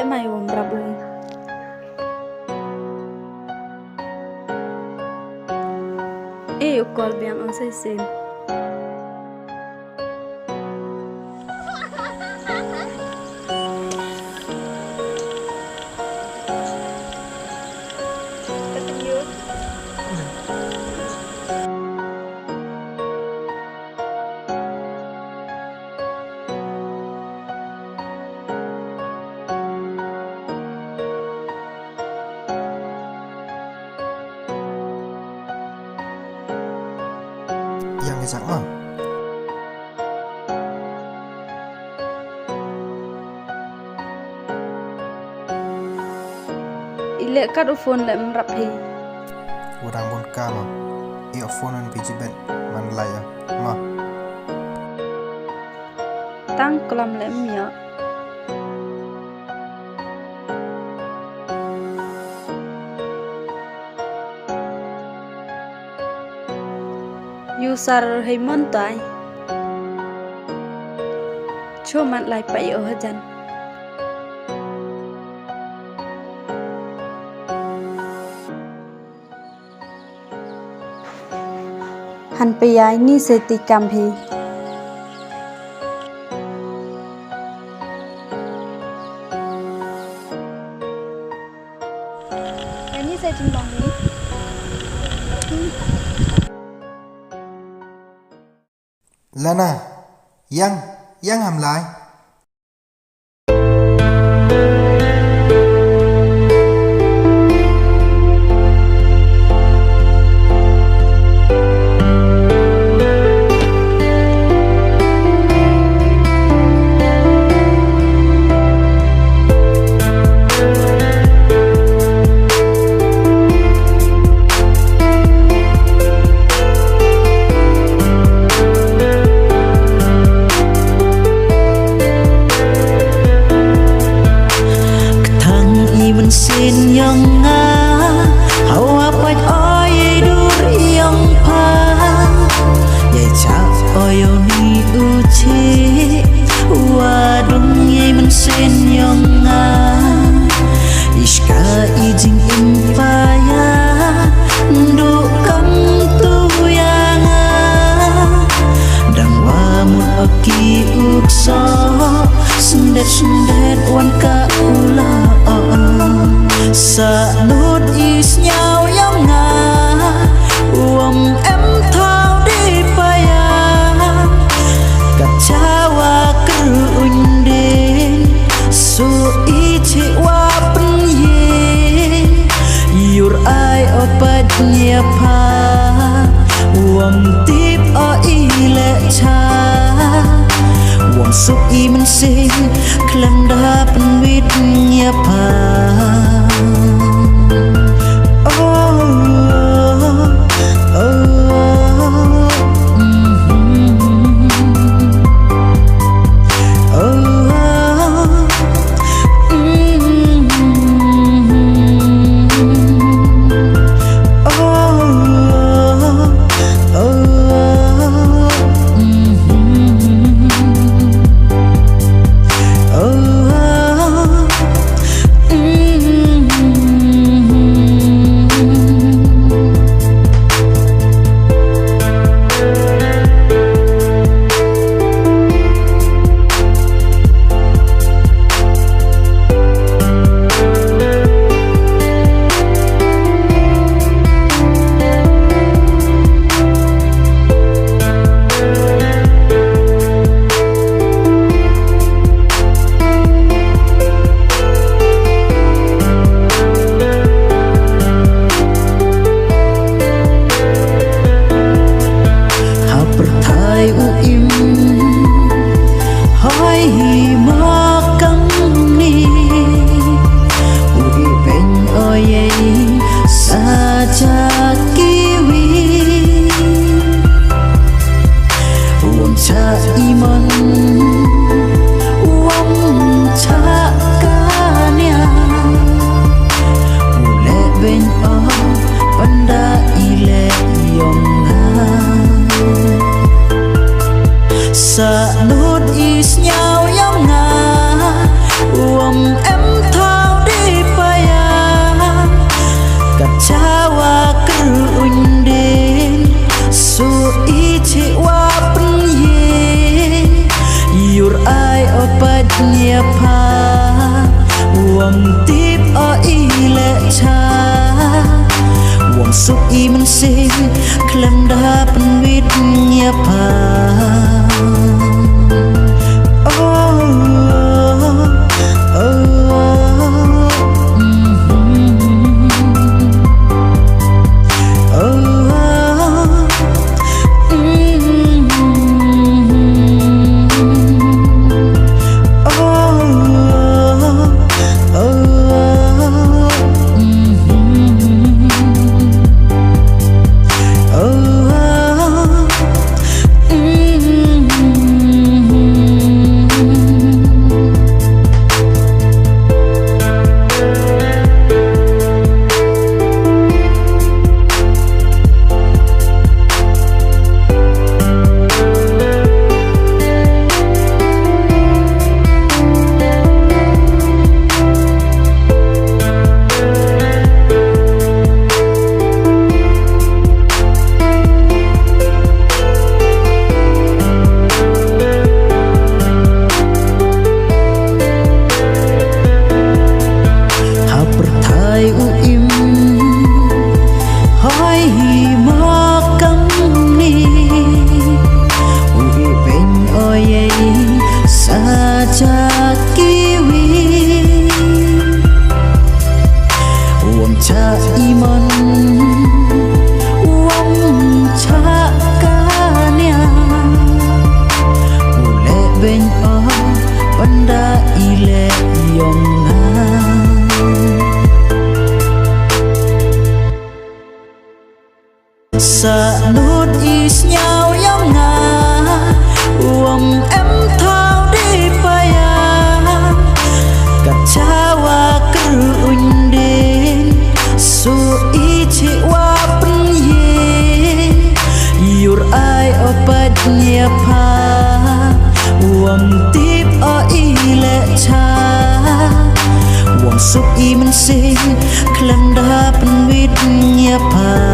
le mai om rabu e o kol biang on sai sen yang ngesak mah ile kat o phone le mrap he urang bon kama i phone an pijibet man laya ma tang kolam le mia Yusar hay mon tai cho man lai pai ở hajan han pe yai ni se ti kam hi ni se tin bang ni Lana yang hàm lại xin yang nga hawa pat oi dur yang pa ye cha oi ni u chi wa dung ye man xin yang nga iska i jing im pa ya du kam tu yang dang wa mun aki uksa sendet wan ka ula sa nốt is nhau yang nga uang em thao đi paya kacawa kerundin su ichi wa penye yur ai opadnya pa uang tip o ile cha uang su i men sin klanda penwitnya pa sa nốt is nhau yang nga uang em wa kerunden so ichi wa penye yur ai opadnya pa wong tip o ile cha wong sup i men sing klem da penwitnya pa Sa nút is nhau giống ngà uông em thao đi paya cắt cha wa kerunden so ichi wa penye yur ai opadnya pa uông tip o ile cha wong sup i men sing klem da penwitnya pa